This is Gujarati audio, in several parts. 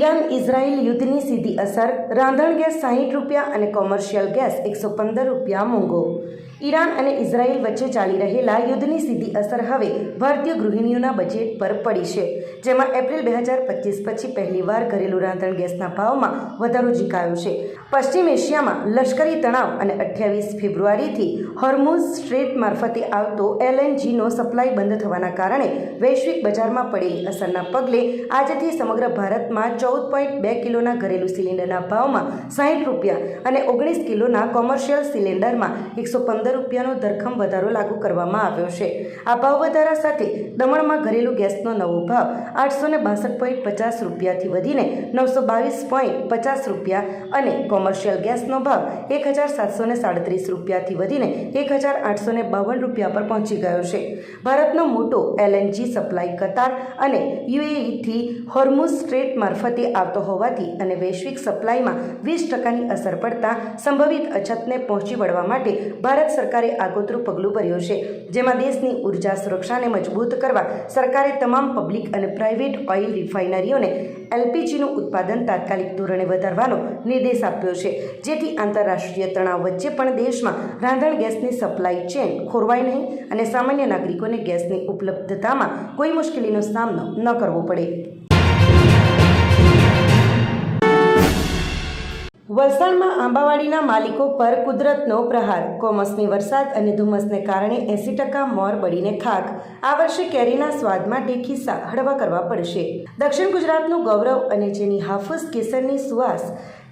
ઈરાન ઇઝરાયલ યુદ્ધની સીધી અસર, રાંધણ ગેસ 60 રૂપિયા અને કોમર્શિયલ ગેસ 115 રૂપિયા મોંઘો। ઈરાન અને ઇઝરાયલ વચ્ચે ચાલી રહેલા યુદ્ધની સીધી અસર હવે ભારતીય ગૃહિણીઓના બજેટ પર પડી છે, જેમાં એપ્રિલ 2025 પછી પહેલીવાર ઘરેલું રાંધણ ગેસના ભાવમાં વધારો ઝીકાયો છે। પશ્ચિમ એશિયામાં લશ્કરી તણાવ અને 28 ફેબ્રુઆરીથી હોર્મુઝ સ્ટ્રેટ મારફતે આવતો LNGનો સપ્લાય બંધ થવાના કારણે વૈશ્વિક બજારમાં પડેલી અસરના પગલે આજથી સમગ્ર ભારતમાં 14.2 કિલોના ઘરેલું સિલિન્ડરના ભાવમાં 60 રૂપિયા અને 19 કિલોના કોમર્શિયલ સિલિન્ડરમાં 115 રૂપિયાનો ધરખમ વધારો લાગુ કરવામાં આવ્યો છે। આ ભાવ વધારા સાથે દમણમાં ઘરેલું ગેસનો નવો ભાવ 862.50 રૂપિયાથી વધીને 922.50 રૂપિયા અને કોમર્શિયલ ગેસનો ભાવ 1737 રૂપિયાથી વધીને 1852 રૂપિયા પર પહોંચી ગયો છે। ભારતનો મોટો LNG સપ્લાય કતાર અને UAEથી હોર્મુઝ સ્ટ્રેટ મારફતે આવતો હોવાથી અને વૈશ્વિક સપ્લાયમાં 20%ની અસર પડતા સંભવિત અછતને પહોંચી વળવા માટે ભારત સરકારે આગોતરું પગલું ભર્યું છે, જેમાં દેશની ઉર્જા સુરક્ષાને મજબૂત કરવા સરકારે તમામ પબ્લિક અને પ્રાઇવેટ ઓઇલ રિફાઇનરીઓને LPGનું ઉત્પાદન તાત્કાલિક ધોરણે વધારવાનો નિર્દેશ આપ્યો છે, જેથી આંતરરાષ્ટ્રીય તણાવ વચ્ચે પણ દેશમાં રાંધણ ગેસની સપ્લાય ચેન ખોરવાય નહીં અને સામાન્ય નાગરિકોને ગેસની ઉપલબ્ધતામાં કોઈ મુશ્કેલીનો સામનો ન કરવો પડે। વલસાડમાં આંબાવાડીના માલિકો પર કુદરતનો પ્રહાર, કમોસમી વરસાદ અને ધુમ્મસને કારણે 80% મોર બળીને ખાક। આ વર્ષે કેરીના સ્વાદ માટે ખિસ્સા હળવા કરવા પડશે। દક્ષિણ ગુજરાતનું ગૌરવ અને જેની હાફૂસ કેસરની સુવાસ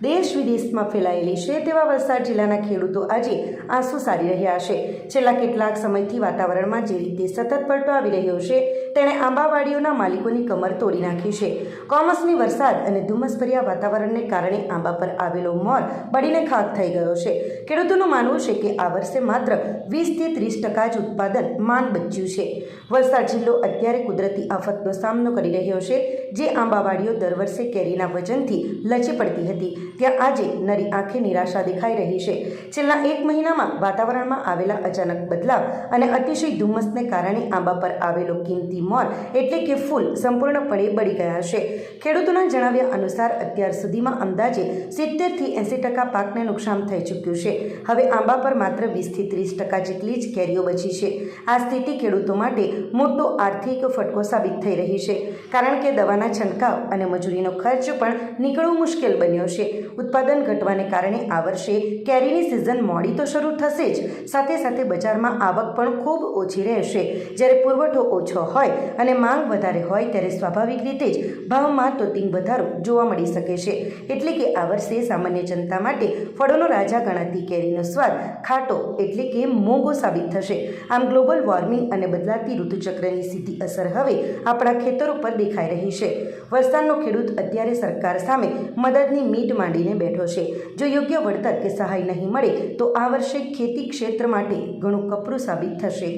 દેશ વિદેશમાં ફેલાયેલી છે તેવા વલસાડ જિલ્લાના ખેડૂતો આજે આંસુ સારી રહ્યા છે। છેલ્લા કેટલાક સમયથી વાતાવરણમાં જે રીતે સતત પલટો આવી રહ્યો છે તેણે આંબાવાડીઓના માલિકોની કમર તોડી નાખી છે। કમોસમી વરસાદ અને ધુમ્મસભર્યા વાતાવરણને કારણે આંબા પર આવેલો મોર બળીને ખાક થઈ ગયો છે। ખેડૂતોનું માનવું છે કે આ વર્ષે માત્ર 20 થી 30% જ ઉત્પાદન માંડ બચ્યું છે। વલસાડ જિલ્લો અત્યારે કુદરતી આફતનો સામનો કરી રહ્યો છે, જે આંબાવાડીઓ દર વર્ષે કેરીના વજનથી લચી પડતી હતી ત્યાં આજે નરી આંખે નિરાશા દેખાઈ રહી છે। છેલ્લા 1 મહિનામાં વાતાવરણમાં આવેલા અચાનક બદલાવ અને અતિશય ધુમ્મસને કારણે આંબા પર આવેલો કિંમતી મોર એટલે કે ફૂલ સંપૂર્ણપણે બળી ગયા છે। ખેડૂતોના જણાવ્યા અનુસાર અત્યાર સુધીમાં અંદાજે 70 થી 80% પાકને નુકસાન થઈ ચૂક્યું છે। હવે આંબા પર માત્ર 20 થી 30% જેટલી જ કેરીઓ બચી છે। આ સ્થિતિ ખેડૂતો માટે મોટો આર્થિક ફટકો સાબિત થઈ રહી છે, કારણ કે દવાના છંટકાવ અને મજૂરીનો ખર્ચ પણ નીકળવું મુશ્કેલ બન્યો છે। ઉત્પાદન ઘટવાને કારણે આ વર્ષે કેરીની સિઝન મોડી તો શરૂ થશે જ, સાથે સાથે બજારમાં આવક પણ ખૂબ ઓછી રહેશે। જ્યારે પુરવઠો ઓછો હોય અને માંગ વધારે હોય ત્યારે સ્વાભાવિક રીતે જ ભાવમાં તોતિંગ વધારો જોવા મળી શકે છે। એટલે કે આ વર્ષે સામાન્ય જનતા માટે ફળોનો રાજા ગણાતી કેરીનો સ્વાદ ખાટો એટલે કે મોંઘો સાબિત થશે। આમ ગ્લોબલ વોર્મિંગ અને બદલાતી ઋતુચક્રની સીધી અસર હવે આપણા ખેતરો પર દેખાઈ રહી છે। વલસાડનો ખેડૂત અત્યારે સરકાર સામે મદદની મીટ માંડીને બેઠો છે। જો યોગ્ય વળતર કે સહાય નહીં મળે તો આ વર્ષે ખેતી ક્ષેત્ર માટે ઘણું કપરું સાબિત થશે।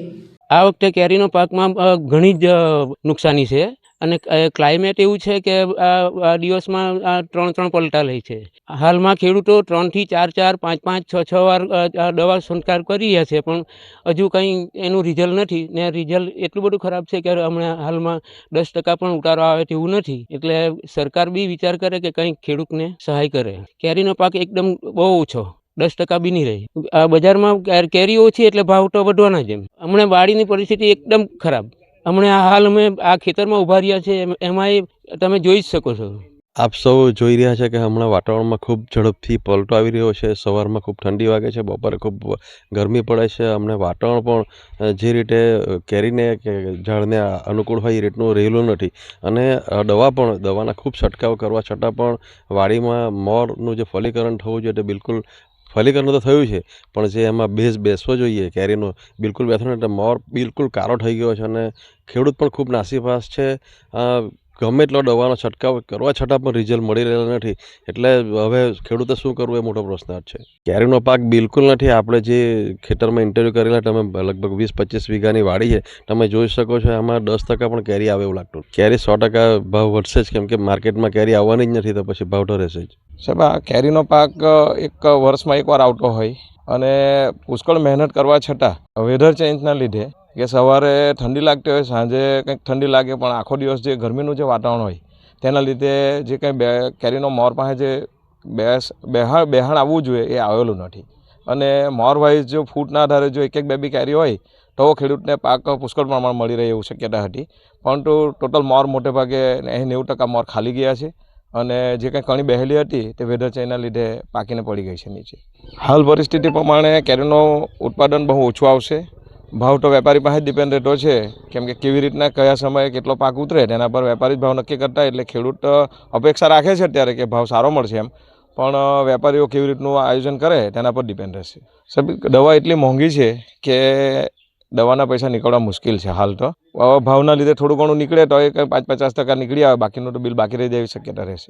આ વખતે કેરીનો પાકમાં ઘણી જ નુકસાની છે અને ક્લાઇમેટ એવું છે કે આ દિવસમાં 3 પલટા લે છે। હાલમાં ખેડૂતો 3 થી 4, 5, 6 વાર દવા છંટકાવ કરી રહ્યા છે, પણ હજુ કંઈ એનું રિઝલ્ટ નથી ને રિઝલ્ટ એટલું બધું ખરાબ છે કે હમણાં હાલમાં 10% પણ ઉતારો આવે તેવું નથી। એટલે સરકાર બી વિચાર કરે કે કંઈક ખેડૂતને સહાય કરે। કેરીનો પાક એકદમ બહુ ઓછો, 10% બી નહીં રહી। આ બજારમાં કેરી ઓછી એટલે ભાવ તો વધવાના જ। હમણાં વાડીની પરિસ્થિતિ એકદમ ખરાબ। હમણાં હાલ અમે આ ખેતરમાં ઊભા રહ્યા છે, એમાંય તમે જોઈ જ શકો છો। આપ સૌ જોઈ રહ્યા છે કે હમણાં વાતાવરણમાં ખૂબ ઝડપથી પલટો આવી રહ્યો છે। સવારમાં ખૂબ ઠંડી વાગે છે, બપોરે ખૂબ ગરમી પડે છે। હમણાં વાતાવરણ પણ જે રીતે કેરીને કે ઝાડને અનુકૂળ હોય એ રીતનું રહેલું નથી અને દવાના ખૂબ છંટકાવ કરવા છતાં પણ વાડીમાં મોરનું જે ફલીકરણ થવું જોઈએ તે બિલકુલ ફલીકરણ તો થયું છે, પણ જે એમાં બેસવો જોઈએ કેરીનો બિલકુલ બેસવો નહીં, એટલે મોર બિલકુલ કાળો થઈ ગયો છે અને ખેડૂત પણ ખૂબ નાસીપાસ છે। ગમે એટલો દવાનો છંટકાવ કરવા છતાં પણ રિઝલ્ટ મળી રહેલો નથી, એટલે હવે ખેડૂતે શું કરવું એ મોટો પ્રશ્ન છે। કેરીનો પાક બિલકુલ નથી। આપણે જે ખેતરમાં ઇન્ટરવ્યૂ કરેલા તમે લગભગ 20-25 વીઘાની વાડી છે, તમે જોઈ શકો છો એમાં 10% પણ કેરી આવે એવું લાગતું। કેરી 100% ભાવ વધશે જ, કેમ કે માર્કેટમાં કેરી આવવાની જ નથી, તો પછી ભાવ તો રહેશે જ। સાહેબ, આ કેરીનો પાક એક વર્ષમાં એકવાર આવતો હોય અને પુષ્કળ મહેનત કરવા છતાં વેધર ચેન્જના લીધે કે સવારે ઠંડી લાગતી હોય, સાંજે કંઈક ઠંડી લાગે, પણ આખો દિવસ જે ગરમીનું જે વાતાવરણ હોય તેના લીધે જે કંઈ કેરીનો મોર પાસે જે બેહાણ આવવું જોઈએ એ આવેલું નથી. અને મોર વાઇઝ જો ફૂટના આધારે જો એક બે કેરી હોય તો ખેડૂતને પાક પુષ્કળ પ્રમાણ મળી રહે એવું શક્યતા હતી, પરંતુ ટોટલ મોર મોટે ભાગે 80-90% મોર ખાલી ગયા છે અને જે કંઈ કણી બેહેલી હતી તે વેધર ચેન્જના લીધે પાકીને પડી ગઈ છે નીચે. હાલ પરિસ્થિતિ પ્રમાણે કેરીનું ઉત્પાદન બહુ ઓછું આવશે. ભાવ તો વેપારી પાસે જ ડિપેન્ડ રહેતો છે, કેમ કે કેવી રીતના કયા સમયે કેટલો પાક ઉતરે તેના પર વેપારી જ ભાવ નક્કી કરતા, એટલે ખેડૂત અપેક્ષા રાખે છે અત્યારે કે ભાવ સારો મળશે એમ, પણ વેપારીઓ કેવી રીતનું આયોજન કરે તેના પર ડિપેન્ડ રહેશે. સાહેબ, દવા એટલી મોંઘી છે કે દવાના પૈસા નીકળવા મુશ્કેલ છે હાલ તો. ભાવના લીધે થોડું ઘણું નીકળે તો એ કંઈ 5-50% નીકળી આવે, બાકીનું તો બિલ બાકી રહી જાય એવી શક્યતા રહેશે.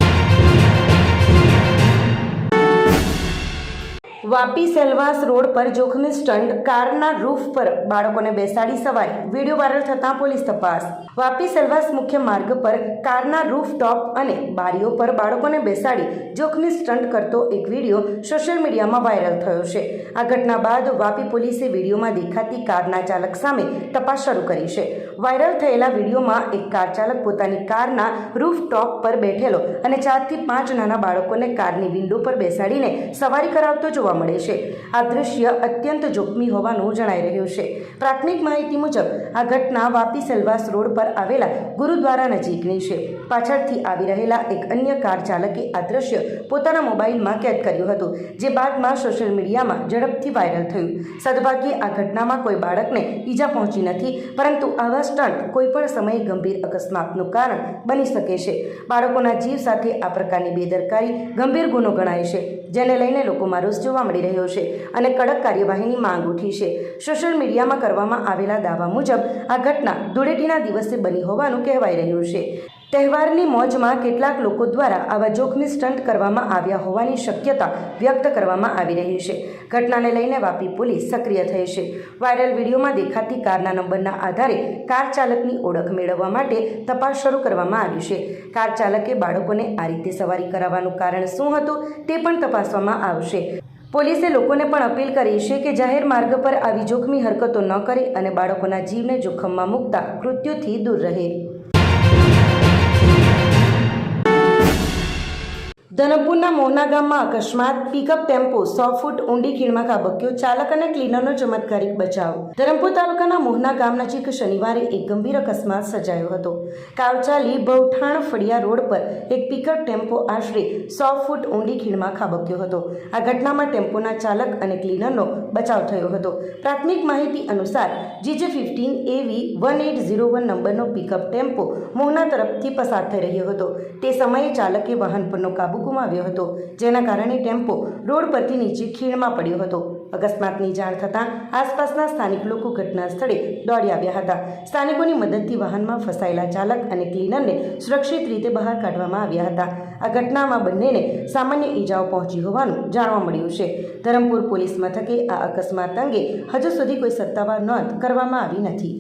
વાપી સેલવાસ રોડ પર જોખમી સ્ટન્ટ, કારના રૂફ પર બાળકોને બેસાડી સવારી, વિડીયો વાયરલ થતાં પોલીસ તપાસ. વાપી સેલવાસ મુખ્ય માર્ગ પર કારના રૂફ ટોપ અને બારીઓ પર બાળકોને બેસાડી જોખમી સ્ટન્ટ કરતો એક વિડીયો સોશિયલ મીડિયામાં વાયરલ થયો છે. આ ઘટના બાદ વાપી પોલીસે વિડીયોમાં દેખાતી કારના ચાલક સામે તપાસ શરૂ કરી છે. વાયરલ થયેલા વિડીયોમાં એક કાર ચાલક પોતાની કારના રૂફ ટોપ પર બેઠેલો અને 4 થી 5 નાના બાળકોને કારની વિન્ડો પર બેસાડીને સવારી કરાવતો જોવા મળે છે. આ દૃશ્ય અત્યંત જોખમી હોવાનું જણાઈ રહ્યું છે. પ્રાથમિક માહિતી મુજબ આ ઘટના વાપી સેલવાસ રોડ પર આવેલા ગુરુદ્વારા નજીકની છે. પાછળથી આવી રહેલા એક અન્ય કાર ચાલકે આ દૃશ્ય પોતાના મોબાઈલમાં કેદ કર્યું હતું, જે બાદમાં સોશિયલ મીડિયામાં ઝડપથી વાયરલ થયું. સદભાગ્યે આ ઘટનામાં કોઈ બાળકને ઈજા પહોંચી નથી, પરંતુ આવા સ્ટન્ટ કોઈપણ સમયે ગંભીર અકસ્માતનું કારણ બની શકે છે. બાળકોના જીવ સાથે આ પ્રકારની બેદરકારી ગંભીર ગુનો ગણાય છે, જેને લઈને લોકોમાં રોષ જોવા મળી રહ્યો છે અને કડક કાર્યવાહીની માંગ ઉઠી છે. સોશિયલ મીડિયામાં કરવામાં આવેલા દાવા મુજબ આ ઘટના ધૂળેટીના દિવસે બની હોવાનું કહેવાઈ રહ્યું છે. તહેવારની મોજમાં કેટલાક લોકો દ્વારા આવા જોખમી સ્ટન્ટ કરવામાં આવ્યા હોવાની શક્યતા વ્યક્ત કરવામાં આવી રહી છે. ઘટનાને લઈને વાપી પોલીસ સક્રિય થઈ છે. વાયરલ વિડીયોમાં દેખાતી કારના નંબરના આધારે કાર ચાલકની ઓળખ મેળવવા માટે તપાસ શરૂ કરવામાં આવી છે. કાર ચાલકે બાળકોને આ રીતે સવારી કરાવવાનું કારણ શું હતું તે પણ તપાસવામાં આવશે. પોલીસે લોકોને પણ અપીલ કરી છે કે જાહેર માર્ગ પર આવી જોખમી હરકતો ન કરે અને બાળકોના જીવને જોખમમાં મૂકતા કૃત્યોથી દૂર રહે. ધનપુરના મોહના ગામમાં અકસ્માત, પિકઅપ ટેમ્પો 100 ફૂટ ઊંડી ખીણમાં ખાબક્યો, ચાલક અને ક્લીનરનો ચમત્કારિક બચાવ. ધરમપુર તાલુકાના મોહના ગામ નજીક શનિવારે એક ગંભીર અકસ્માત સર્જાયો હતો. કાવચાલી ભવઠાણ ફળિયા રોડ પર એક પિકઅપ ટેમ્પો આશરે 100 ફૂટ ઊંડી ખીણમાં ખાબક્યો હતો. આ ઘટનામાં ટેમ્પોના ચાલક અને ક્લીનરનો બચાવ થયો હતો. પ્રાથમિક માહિતી અનુસાર GJ15 AV 1801 નંબરનો પિકઅપ ટેમ્પો મોહના તરફથી પસાર થઈ રહ્યો હતો. તે સમયે ચાલકે વાહન પરનો કાબુ ગુમાવ્યો હતો, જેના કારણે ટેમ્પો રોડ પરથી નીચે ખીણમાં પડ્યો હતો. અકસ્માતની જાણ થતાં આસપાસના સ્થાનિક લોકો ઘટના સ્થળે દોડી આવ્યા હતા. સ્થાનિકોની મદદથી વાહનમાં ફસાયેલા ચાલક અને ક્લીનરને સુરક્ષિત રીતે બહાર કાઢવામાં આવ્યા હતા. આ ઘટનામાં બંનેને સામાન્ય ઈજાઓ પહોંચી હોવાનું જાણવા મળ્યું છે. ધરમપુર પોલીસ મથકે આ અકસ્માત અંગે હજુ સુધી કોઈ સત્તાવાર નોંધ કરવામાં આવી નથી.